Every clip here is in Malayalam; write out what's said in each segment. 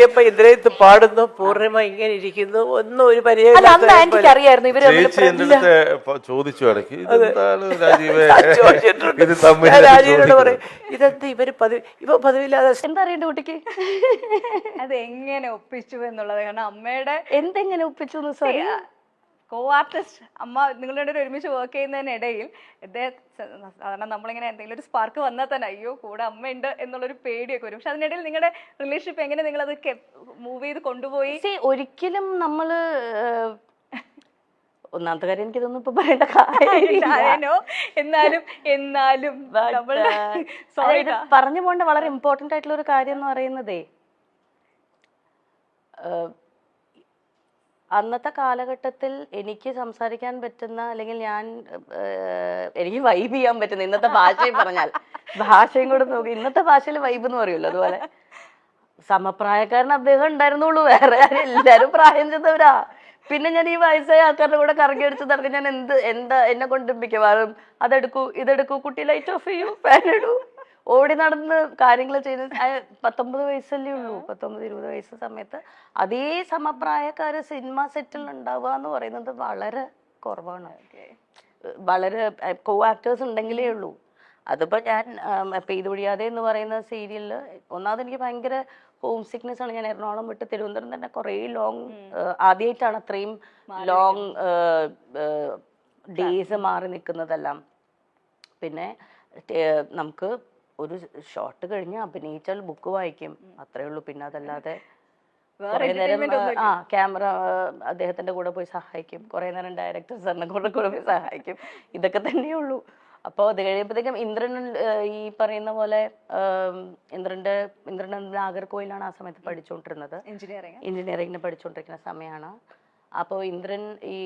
ഇപ്പൊ ഇതിനകത്ത് പാടുന്നു പൂർണ്ണിമ ഇങ്ങനെ ഇരിക്കുന്നു ഒന്നും ഒരു അറിയായിരുന്നു ഇവര് ചേച്ചി എന്റെ അടുത്ത് ചോദിച്ചു ഇടയ്ക്ക് ഇതെന്താണ് രാജീവേ ഇത് രാജീവിനോട് പറയും ഇതെന്ത് ഇവ പതിവില്ലാതെ എന്താ അറിയണ്ട കുട്ടിക്ക് അത് എങ്ങനെ ഒപ്പിച്ചു എന്നുള്ളത്. കാരണം അമ്മയുടെ എന്തെങ്ങനെ ഒപ്പിച്ചു സോറി കോ ആർട്ടിസ്റ്റ് അമ്മ നിങ്ങളുടെ ഒരുമിച്ച് വർക്ക് ചെയ്യുന്നതിനിടയിൽ സാധാരണ നമ്മളിങ്ങനെ എന്തെങ്കിലും ഒരു സ്പാർക്ക് വന്നാൽ തന്നെ അയ്യോ കൂടെ അമ്മയുണ്ട് എന്നുള്ളൊരു പേടിയൊക്കെ വരും. പക്ഷെ അതിനിടയിൽ നിങ്ങളുടെ റിലേഷൻഷിപ്പ് എങ്ങനെ നിങ്ങൾ അത് മൂവ് ചെയ്ത് കൊണ്ടുപോയി? ഒരിക്കലും നമ്മള് ഒന്നാമത്തെ കാര്യം എനിക്കിതൊന്നും ഇപ്പൊ പറയേണ്ട കാര്യമോ എന്നാലും പറഞ്ഞു പോകേണ്ട വളരെ ഇമ്പോർട്ടന്റ് ആയിട്ടുള്ള ഒരു കാര്യം എന്ന് പറയുന്നതേ അന്നത്തെ കാലഘട്ടത്തിൽ എനിക്ക് സംസാരിക്കാൻ പറ്റുന്ന അല്ലെങ്കിൽ എനിക്ക് വൈബ് ചെയ്യാൻ പറ്റുന്ന ഇന്നത്തെ ഭാഷയും പറഞ്ഞാൽ ഭാഷയും കൂടെ നോക്കി ഇന്നത്തെ ഭാഷയിൽ വൈബ് എന്ന് പറയുമല്ലോ അതുപോലെ സമപ്രായക്കാരൻ അദ്ദേഹം ഉണ്ടായിരുന്നുള്ളൂ. വേറെ എല്ലാരും പ്രായം ചെന്നവരാ. പിന്നെ ഞാൻ ഈ വയസ്സായ ആൾക്കാരുടെ കൂടെ കറങ്ങി അടിച്ച് നടക്കും. ഞാൻ എന്നെ കൊണ്ട് മിക്കവാറും അതെടുക്കൂ ഇതെടുക്കൂ കുട്ടി ലൈറ്റ് ഓഫ് ചെയ്യൂ ഫാൻ ഇടൂ ഓടി നടന്ന് കാര്യങ്ങൾ ചെയ്ത് 19 വയസ്സല്ലേ ഉള്ളൂ. 19-20 വയസ്സ് സമയത്ത് അതേ സമപ്രായക്കാര് സിനിമ സെറ്റിൽ ഉണ്ടാവുക എന്ന് പറയുന്നത് വളരെ കുറവാണ്. വളരെ കോ ആക്ടേഴ്സ് ഉണ്ടെങ്കിലേ ഉള്ളൂ. അതിപ്പോ ഞാൻ പെയ്തു പൊഴിയാതെ എന്ന് പറയുന്ന സീരിയലില് ഒന്നാമത് എനിക്ക് ഭയങ്കര ഹോം സിക്നെസ് ആണ്. ഞാൻ എറണാകുളം വിട്ട് തിരുവനന്തപുരം തന്നെ കുറേ ലോങ് ആദ്യമായിട്ടാണ് അത്രയും ലോങ് ഡേയ്സ് മാറി നിൽക്കുന്നതെല്ലാം. പിന്നെ നമുക്ക് ഒരു ഷോട്ട് കഴിഞ്ഞ് അഭിനയിച്ചാൽ ബുക്ക് വായിക്കും അത്രേ ഉള്ളൂ. പിന്നെ അതല്ലാതെ കുറെ നേരം ക്യാമറ അദ്ദേഹത്തിന്റെ കൂടെ പോയി സഹായിക്കും, കുറെ നേരം ഡയറക്ടർ സാറിനെ കൂടെ പോയി സഹായിക്കും. ഇതൊക്കെ തന്നെയുള്ളൂ. അപ്പോൾ അത് കഴിയുമ്പോഴത്തേക്കും ഇന്ദ്രൻ ഈ പറയുന്ന പോലെ ഇന്ദ്രൻ നാഗർകോയിലാണ് ആ സമയത്ത് പഠിച്ചുകൊണ്ടിരുന്നത്. എഞ്ചിനീയറിംഗിന് പഠിച്ചുകൊണ്ടിരിക്കുന്ന സമയമാണ്. അപ്പോൾ ഇന്ദ്രൻ ഈ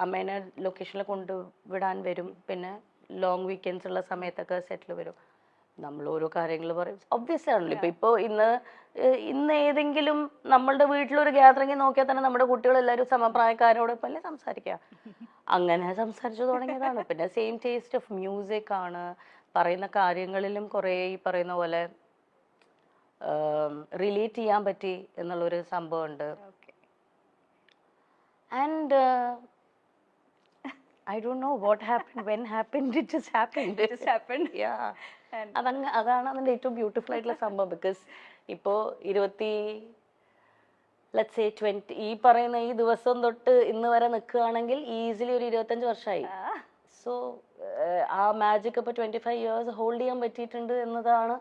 അമ്മേനെ ലൊക്കേഷനിൽ കൊണ്ടുവിടാൻ വരും. പിന്നെ ലോങ് വീക്കെൻഡ്സ് ഉള്ള സമയത്തൊക്കെ സെറ്റിൽ വരും. നമ്മൾ ഓരോ കാര്യങ്ങൾ പറയും. ഒബ്വിയസ് ആണല്ലോ. ഇപ്പൊ ഇന്ന് ഏതെങ്കിലും നമ്മളുടെ വീട്ടിലൊരു ഗ്യാതറിംഗ് നോക്കിയാൽ തന്നെ നമ്മുടെ കുട്ടികളെല്ലാവരും സമപ്രായക്കാരോടൊപ്പം അല്ലേ സംസാരിക്കുക. അങ്ങനെ സംസാരിച്ചു തുടങ്ങിയതാണ്. പിന്നെ സെയിം ടേസ്റ്റ് ഓഫ് മ്യൂസിക് ആണ്. പറയുന്ന കാര്യങ്ങളിലും കുറേ ഈ പറയുന്ന പോലെ റിലേറ്റ് ചെയ്യാൻ പറ്റി എന്നുള്ളൊരു സംഭവമുണ്ട്. And I don't know what happened, when happened, it just happened. Yeah. അതാണ് അതിൻ്റെ ഏറ്റവും ബ്യൂട്ടിഫുൾ ആയിട്ടുള്ള സംഭവം. ബിക്കോസ് ഇപ്പോൾ 20 ഈ പറയുന്ന ഈ ദിവസം തൊട്ട് ഇന്ന് വരെ നിൽക്കുകയാണെങ്കിൽ ഈസിലി ഒരു 25 വർഷമായി. സോ ആ മാജിക് ഇപ്പോൾ 25 ഇയേഴ്സ് ഹോൾഡ് ചെയ്യാൻ പറ്റിയിട്ടുണ്ട് എന്നതാണ്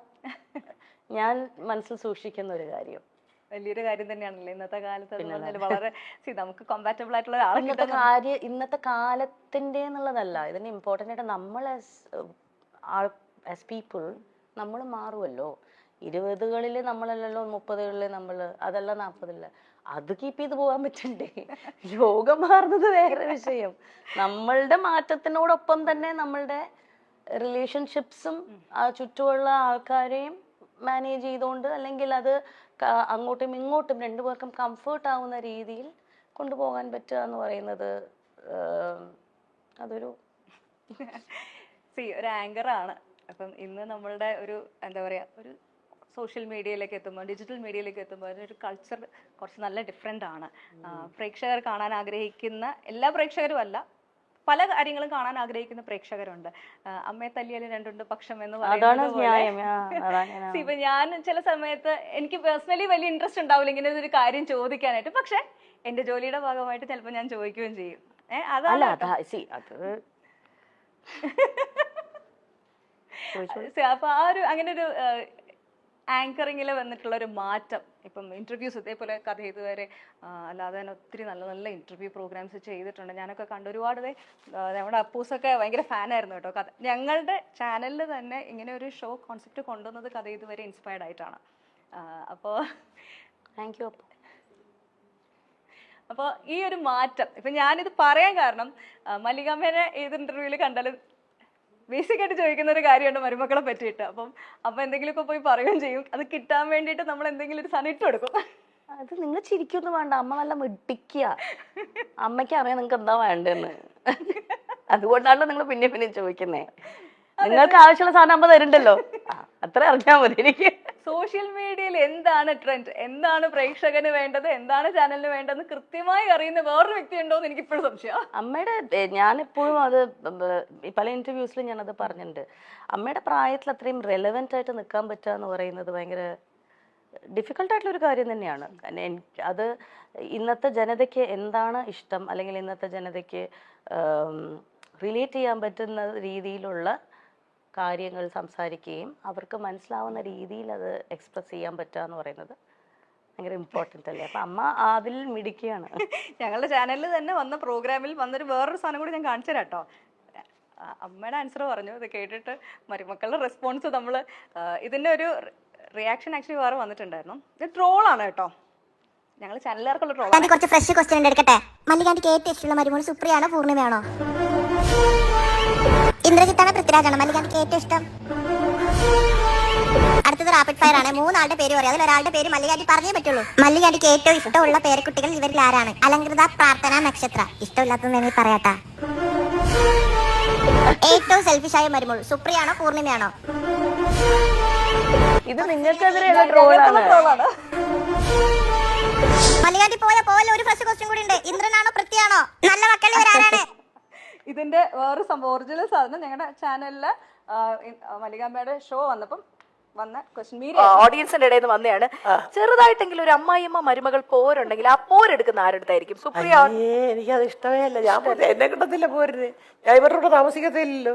ഞാൻ മനസ്സിൽ സൂക്ഷിക്കുന്ന ഒരു കാര്യം. വലിയൊരു കാര്യം തന്നെയാണല്ലോ ഇന്നത്തെ കാലത്ത്. വളരെ നമുക്ക് കോമ്പാറ്റബിൾ ആയിട്ടുള്ള ഇന്നത്തെ കാലത്തിന്റെ എന്നുള്ളതല്ല, ഇതിന് ഇമ്പോർട്ടൻ്റ് ആയിട്ട് നമ്മൾ ആസ് പീപ്പിൾ നമ്മൾ മാറുമല്ലോ. 20കളിൽ നമ്മളല്ലല്ലോ 30കളിൽ നമ്മൾ, അതല്ല 40കളിൽ. അത് കീപ്പ് ചെയ്ത് പോകാൻ പറ്റണ്ടേ? ലോകം മാറുന്നത് വേറെ വിഷയം. നമ്മളുടെ മാറ്റത്തിനോടൊപ്പം തന്നെ നമ്മളുടെ റിലേഷൻഷിപ്സും ചുറ്റുമുള്ള ആൾക്കാരെയും മാനേജ് ചെയ്തുകൊണ്ട് അല്ലെങ്കിൽ അത് അങ്ങോട്ടും ഇങ്ങോട്ടും രണ്ടുപേർക്കും കംഫേർട്ട് ആവുന്ന രീതിയിൽ കൊണ്ടുപോകാൻ പറ്റുക എന്ന് പറയുന്നത് അതൊരു ഒരു ആങ്കറാണ്. അപ്പം ഇന്ന് നമ്മളുടെ ഒരു എന്താ പറയുക ഒരു സോഷ്യൽ മീഡിയയിലേക്ക് എത്തുമ്പോൾ ഡിജിറ്റൽ മീഡിയയിലേക്ക് എത്തുമ്പോൾ അതിനൊരു കൾച്ചർ കുറച്ച് നല്ല ഡിഫറെൻ്റ് ആണ്. പ്രേക്ഷകർ കാണാൻ ആഗ്രഹിക്കുന്ന എല്ലാ പ്രേക്ഷകരും അല്ല, പല കാര്യങ്ങളും കാണാൻ ആഗ്രഹിക്കുന്ന പ്രേക്ഷകരുണ്ട്. അമ്മയെ തല്ലിയാലും രണ്ടുണ്ട് പക്ഷം എന്ന് പറയുന്നത്. ഇപ്പൊ ഞാൻ ചില സമയത്ത് എനിക്ക് പേഴ്സണലി വലിയ ഇൻട്രസ്റ്റ് ഉണ്ടാവില്ല ഇങ്ങനെ ഒരു കാര്യം ചോദിക്കാനായിട്ട്. പക്ഷെ എന്റെ ജോലിയുടെ ഭാഗമായിട്ട് ചിലപ്പോൾ ഞാൻ ചോദിക്കുകയും ചെയ്യും. അപ്പൊ ആ ഒരു അങ്ങനെ ഒരു ആങ്കറിങ്ങിൽ വന്നിട്ടുള്ള ഒരു മാറ്റം. ഇപ്പം ഇന്റർവ്യൂസ് ഇതേപോലെ കഥ ഇതുവരെ അല്ലാതെ തന്നെ ഒത്തിരി നല്ല നല്ല ഇന്റർവ്യൂ പ്രോഗ്രാംസ് ചെയ്തിട്ടുണ്ട്. ഞാനൊക്കെ കണ്ട് ഒരുപാട് നമ്മുടെ അപ്പൂസൊക്കെ ഭയങ്കര ഫാനായിരുന്നു കേട്ടോ. കഥ ഞങ്ങളുടെ ചാനലിൽ തന്നെ ഇങ്ങനെ ഒരു ഷോ കോൺസെപ്റ്റ് കൊണ്ടുവന്നത് കഥ ഇതുവരെ ഇൻസ്പയർഡ് ആയിട്ടാണ്. അപ്പോൾ താങ്ക് യു. അപ്പോൾ ഈ ഒരു മാറ്റം ഇപ്പം ഞാനിത് പറയാൻ കാരണം മല്ലികാമ്മേനെ ഏത് ഇന്റർവ്യൂവിൽ കണ്ടാലും ബേസിക് ആയിട്ട് ചോദിക്കുന്ന ഒരു കാര്യമുണ്ട് മരുമക്കളെ പറ്റിയിട്ട്. അപ്പം അമ്മ എന്തെങ്കിലുമൊക്കെ പോയി പറയുകയും ചെയ്യും. അത് കിട്ടാൻ വേണ്ടിയിട്ട് നമ്മൾ എന്തെങ്കിലും ഒരു സാധനം ഇട്ട് കൊടുക്കും. അത് നിങ്ങൾ ചിരിക്കൊന്നും വേണ്ട, അമ്മ നല്ല മിടിക്കുക. അമ്മയ്ക്ക് അറിയാം നിങ്ങൾക്ക് എന്താ വേണ്ടെന്ന്. അതുകൊണ്ടാണല്ലോ നിങ്ങൾ പിന്നെ ചോദിക്കുന്നേ. നിങ്ങൾക്ക് ആവശ്യമുള്ള സാധനം അമ്മ തരുന്നുണ്ടല്ലോ, അത്ര അറിഞ്ഞാൽ മതി എനിക്ക്. സോഷ്യൽ മീഡിയയിൽ എന്താണ് ട്രെൻഡ്, എന്താണ് പ്രേക്ഷകന് വേണ്ടത്, എന്താണ് ചാനലിന് വേണ്ടതെന്ന് കൃത്യമായി അറിയുന്ന വേറൊരു വ്യക്തി ഉണ്ടോ എന്ന് എനിക്ക് ഇപ്പോഴും സംശയം. അമ്മയുടെ ഞാനെപ്പോഴും അത് പല ഇന്റർവ്യൂസിലും ഞാനത് പറഞ്ഞിട്ടുണ്ട്. അമ്മയുടെ പ്രായത്തിൽ അത്രയും റെലവെന്റ് ആയിട്ട് നിൽക്കാൻ പറ്റുക എന്ന് പറയുന്നത് ഭയങ്കര ഡിഫിക്കൽട്ടായിട്ടുള്ള ഒരു കാര്യം തന്നെയാണ്. അത് ഇന്നത്തെ ജനതയ്ക്ക് എന്താണ് ഇഷ്ടം, അല്ലെങ്കിൽ ഇന്നത്തെ ജനതയ്ക്ക് റിലേറ്റ് ചെയ്യാൻ പറ്റുന്ന രീതിയിലുള്ള കാര്യങ്ങൾ സംസാരിക്കുകയും അവർക്ക് മനസ്സിലാവുന്ന രീതിയിൽ അത് എക്സ്പ്രസ് ചെയ്യാൻ പറ്റുക എന്ന് പറയുന്നത് ഭയങ്കര ഇമ്പോർട്ടൻ്റ് അല്ലേ. അപ്പം അമ്മ അതിൽ മിടിക്കുകയാണ്. ഞങ്ങളുടെ ചാനലിൽ തന്നെ വന്ന പ്രോഗ്രാമിൽ വന്നൊരു വേറൊരു സാധനം കൂടി ഞാൻ കാണിച്ചു തരാം കേട്ടോ. അമ്മയുടെ ആൻസർ പറഞ്ഞു, ഇത് കേട്ടിട്ട് മരുമക്കളുടെ റെസ്പോൺസ് നമ്മൾ ഇതിൻ്റെ ഒരു റിയാക്ഷൻ ആക്ച്വലി വേറെ വന്നിട്ടുണ്ടായിരുന്നു. ഇത് ട്രോളാണ് കേട്ടോ, ഞങ്ങൾ ചാനലുകാർക്കുള്ള ട്രോളാണ്. കുറച്ച് ഫ്രഷ് ക്വസ്റ്റ്യൻ എടുക്കട്ടെ. മല്ലികാന്റിക്ക് ഏറ്റവും ഇഷ്ടമുള്ള മരുമോൾ സുപ്രിയാണോ പൂർണിമയാണോ? ഇന്ദ്രജിത്താണോ പൃഥ്വിരാജാണോ മല്ലികാന്റിക്ക് ഏറ്റവും ഇഷ്ടം? അടുത്തത് റാപ്പിഡ് ഫയർ ആണ്. 3 ആളുടെ പേര് പറയാം, അതിൽ ഒരാളുടെ പേര് മല്ലികാന്റി പറഞ്ഞേ പറ്റുള്ളൂ. മല്ലികാന്റിക്ക് ഏറ്റവും ഇഷ്ടമുള്ള പേരക്കുട്ടികൾ ഇവരിൽ ആരാണ്? അലങ്കൃത, പ്രാർത്ഥന, നക്ഷത്ര. ഇഷ്ടമില്ലാത്തത് പറയാട്ടാ. ഏറ്റവും സെൽഫിഷായ മരുമോൾ സുപ്രിയാണോ പൂർണിമയാണോ? ഇത് നിങ്ങൾക്കെതിരെയുള്ള ട്രോളാണ്. മല്ലികാന്റി പോയല്ലോ, ഒരു ഫ്രഷ് ക്വസ്റ്റ്യൻ കൂടി ഉണ്ട്. ഇന്ദ്രനാണോ പൃഥ്വിയാണോ? നല്ല മക്കൾ ഇവരാരാണ്? ഇതിന്റെ വേറെ സംഭവം ഒറിജിനൽ സാധനം ഞങ്ങളുടെ ചാനലില് മല്ലികാമ്മയുടെ ഷോ വന്നപ്പം വന്ന ക്വസ്റ്റ്യൻ ഓഡിയൻസിന്റെ ഇടയിൽ നിന്ന് വന്നതാണ്. ചെറുതായിട്ടെങ്കിലും ഒരു അമ്മായിയമ്മ മരുമകൾ പോരുണ്ടെങ്കിൽ ആ പോരെടുക്കുന്ന ആരെടുത്തായിരിക്കും? സുപ്രിയ. എനിക്കത് ഇഷ്ടമേ അല്ല. ഞാൻ എന്നെ കിട്ടത്തില്ല പോരിന്. ഞാൻ ഇവരുടെ കൂടെ താമസിക്കത്തില്ലല്ലോ.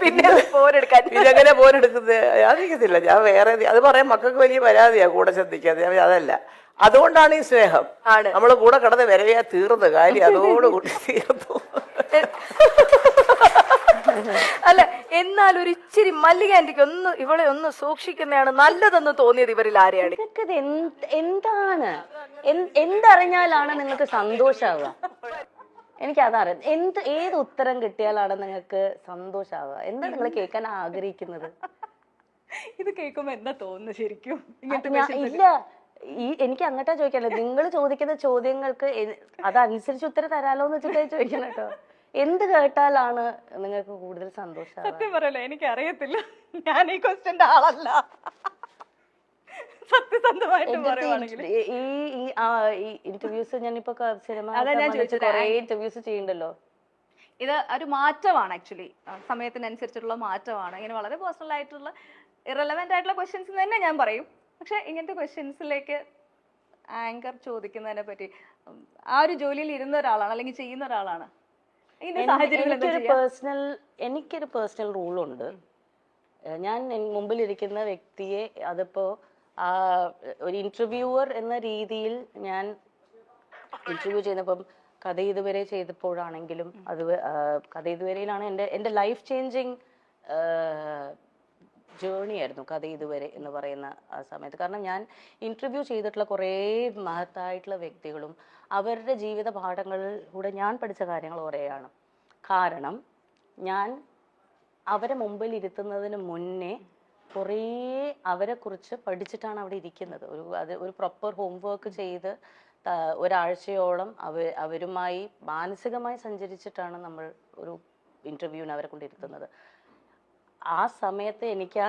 പിന്നെ പോരെടുക്കാൻ ഇതെങ്ങനെ പോരെടുക്കുന്നത്? ഞാൻ നിൽക്കത്തില്ല. ഞാൻ വേറെ അത് പറയാൻ മക്കൾക്ക് വലിയ പരാതിയാ കൂടെ ശ്രദ്ധിക്കാതെ. അതല്ല, അതുകൊണ്ടാണ് ഈ സ്നേഹം. നമ്മള് കൂടെ കിടന്ന് വരവയാ തീർന്ന കാര്യം അതോടുകൂടി തീർന്നു. അല്ല, എന്നാൽ ഒരു ഇച്ചിരി മല്ലികാന്റിക്ക് ഒന്ന് ഇവളെ ഒന്ന് സൂക്ഷിക്കുന്നതാണ് നല്ലതെന്ന് തോന്നിയത് ഇവരിൽ ആരെയാണ്? നിങ്ങൾക്കിത് എന്താണ് എന്തറിഞ്ഞാലാണ് നിങ്ങൾക്ക് സന്തോഷാവുക? എനിക്കതറിയാം. ഏത് ഉത്തരം കിട്ടിയാലാണ് നിങ്ങൾക്ക് സന്തോഷാവുക? എന്താ നിങ്ങൾ കേൾക്കാൻ ആഗ്രഹിക്കുന്നത്? ഇത് കേൾക്കുമ്പോ എന്താ തോന്നുന്നു ശരിക്കും? ഇല്ല, എനിക്ക് അങ്ങോട്ടാ ചോദിക്കാനല്ലോ. നിങ്ങൾ ചോദിക്കുന്ന ചോദ്യങ്ങൾക്ക് അതനുസരിച്ച് ഉത്തരം തരാലോ എന്ന് വെച്ചിട്ടായി ചോദിക്കണം കേട്ടോ. എന്ത് കേട്ടാലാണ് നിങ്ങൾക്ക് കൂടുതൽ സന്തോഷം? സത്യം പറയല്ലോ, എനിക്ക് അറിയത്തില്ല. ഞാൻ ഈ ക്വസ്റ്റ്യന്റെ ആളല്ല, സത്യസന്ധമായിട്ട് പറയുവാണെങ്കിൽ. ഈ ഇന്റർവ്യൂസ് ഞാനിപ്പോ സിനിമ കുറെ ഇന്റർവ്യൂസ് ചെയ്യണ്ടല്ലോ. ഇത് ഒരു മാറ്റമാണ് ആക്ച്വലി, സമയത്തിനനുസരിച്ചുള്ള മാറ്റമാണ്. ഇങ്ങനെ വളരെ പേഴ്സണൽ ആയിട്ടുള്ള ഇറലവെന്റ് ആയിട്ടുള്ള ക്വസ്റ്റ്യൻസ് തന്നെ ഞാൻ പറയും. പക്ഷെ ഇങ്ങനത്തെ ക്വസ്റ്റ്യൻസിലേക്ക് ആങ്കർ ചോദിക്കുന്നതിനെ പറ്റി ആ ഒരു ജോലിയിൽ ഇരുന്ന ഒരാളാണ് അല്ലെങ്കിൽ ചെയ്യുന്ന ഒരാളാണ്. എനിക്കൊരു പേഴ്സണൽ റൂളുണ്ട്. ഞാൻ മുമ്പിലിരിക്കുന്ന വ്യക്തിയെ അതിപ്പോ ഒരു ഇന്റർവ്യൂവർ എന്ന രീതിയിൽ ഞാൻ ഇന്റർവ്യൂ ചെയ്യുന്നപ്പം കഥ ഇതുവരെ ചെയ്തപ്പോഴാണെങ്കിലും അത് കഥ ഇതുവരെയിലാണ് എൻ്റെ ലൈഫ് ചേഞ്ചിങ് ജേർണി ആയിരുന്നു കഥ ഇതുവരെ എന്ന് പറയുന്ന ആ സമയത്ത്. കാരണം ഞാൻ ഇന്റർവ്യൂ ചെയ്തിട്ടുള്ള കുറേ മഹത്തായിട്ടുള്ള വ്യക്തികളും അവരുടെ ജീവിത പാഠങ്ങളിലൂടെ ഞാൻ പഠിച്ച കാര്യങ്ങൾ കുറേയാണ്. കാരണം ഞാൻ അവരെ മുമ്പിൽ ഇരുത്തുന്നതിന് മുന്നേ കുറേ അവരെക്കുറിച്ച് പഠിച്ചിട്ടാണ് അവിടെ ഇരിക്കുന്നത്. ഒരു പ്രോപ്പർ ഹോംവർക്ക് ചെയ്ത് ഒരാഴ്ചയോളം അവരുമായി മാനസികമായി സഞ്ചരിച്ചിട്ടാണ് നമ്മൾ ഒരു ഇന്റർവ്യൂവിന് അവരെ കൊണ്ടിരുത്തുന്നത്. ആ സമയത്ത് എനിക്ക്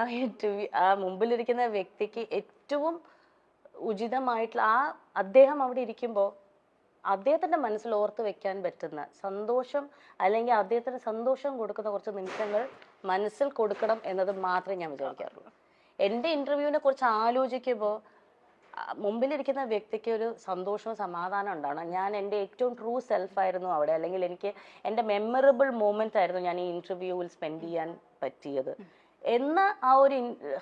ആ മുമ്പിലിരിക്കുന്ന വ്യക്തിക്ക് ഏറ്റവും ഉചിതമായിട്ടുള്ള അദ്ദേഹം അവിടെ ഇരിക്കുമ്പോൾ അദ്ദേഹത്തിന്റെ മനസ്സിൽ ഓർത്ത് വെക്കാൻ പറ്റുന്ന സന്തോഷം, അല്ലെങ്കിൽ അദ്ദേഹത്തിന് സന്തോഷം കൊടുക്കുന്ന കുറച്ച് നിമിഷങ്ങൾ മനസ്സിൽ കൊടുക്കണം എന്നത് മാത്രമേ ഞാൻ വിചാരിക്കാറുള്ളൂ. എൻ്റെ ഇന്റർവ്യൂവിനെ കുറിച്ച് ആലോചിക്കുമ്പോൾ മുമ്പിലിരിക്കുന്ന വ്യക്തിക്ക് ഒരു സന്തോഷവും സമാധാനം ഉണ്ടാവണം. ഞാൻ എൻ്റെ ഏറ്റവും ട്രൂ സെൽഫായിരുന്നു അവിടെ, അല്ലെങ്കിൽ എനിക്ക് എൻ്റെ മെമ്മറബിൾ മൊമെന്റ് ആയിരുന്നു ഞാൻ ഈ ഇന്റർവ്യൂവിൽ സ്പെൻഡ് ചെയ്യാൻ പറ്റിയത് എന്ന് ആ ഒരു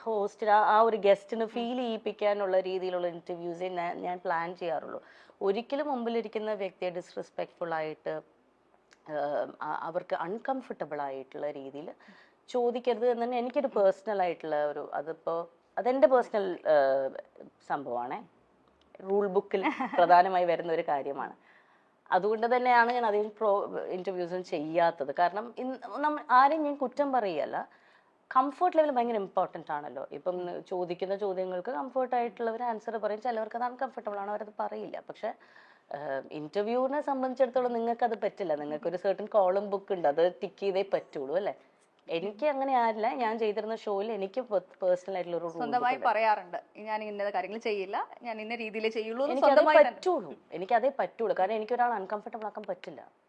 ഹോസ്റ്റിന് ആ ഒരു ഗസ്റ്റിന് ഫീൽ ചെയ്യിപ്പിക്കാനുള്ള രീതിയിലുള്ള ഇന്റർവ്യൂസേ ഞാൻ പ്ലാൻ ചെയ്യാറുള്ളൂ. ഒരിക്കലും മുമ്പിലിരിക്കുന്ന വ്യക്തിയെ ഡിസ്റെസ്പെക്ട്ഫുൾ ആയിട്ട് അവർക്ക് അൺകംഫർട്ടബിൾ ആയിട്ടുള്ള രീതിയിൽ ചോദിക്കരുത് എന്ന് തന്നെ എനിക്കൊരു പേഴ്സണൽ ആയിട്ടുള്ള അതെൻ്റെ പേഴ്സണൽ സംഭവമാണ്. റൂൾ ബുക്കിൽ പ്രധാനമായി വരുന്ന ഒരു കാര്യമാണ്. അതുകൊണ്ട് തന്നെയാണ് ഞാൻ അധികം ഇന്റർവ്യൂസും ചെയ്യാത്തത്. കാരണം ആരെയും ഞാൻ കുറ്റം പറയുകയല്ല, കംഫർട്ട് ലെവൽ ഭയങ്കര ഇമ്പോർട്ടൻ്റ് ആണല്ലോ. ഇപ്പം ചോദിക്കുന്ന ചോദ്യങ്ങൾക്ക് കംഫർട്ടായിട്ടുള്ളവർ ആൻസർ പറയും, ചിലവർക്ക് അത് അൺകംഫർട്ടബിൾ ആണ്, അവരത് പറയില്ല. പക്ഷെ ഇന്റർവ്യൂവിനെ സംബന്ധിച്ചിടത്തോളം നിങ്ങൾക്ക് അത് പറ്റില്ല. നിങ്ങൾക്ക് ഒരു സർട്ടൻ കോളം ബുക്ക് ഉണ്ട്, അത് ടിക്ക് ചെയ്തേ പറ്റുള്ളൂ അല്ലേ. എനിക്ക് അങ്ങനെ ആരില്ല. ഞാൻ ചെയ്തിരുന്ന ഷോയിൽ എനിക്ക് പേഴ്സണൽ ആയിട്ടുള്ള ഒരു സ്വന്തമായി പറയാറുണ്ട് ഞാൻ ഇന്ന കാര്യങ്ങൾ ചെയ്യില്ല, ഞാൻ ഇന്ന രീതിയിലേ ചെയ്യുള്ളൂ എന്ന് എനിക്കതേ സ്വന്തമായി തന്നെ. പറ്റുള്ളൂ. എനിക്കതേ പറ്റുള്ളൂ. കാരണം എനിക്ക് ഒരാൾ അൺകംഫർട്ടബിൾ ആക്കാൻ പറ്റില്ല.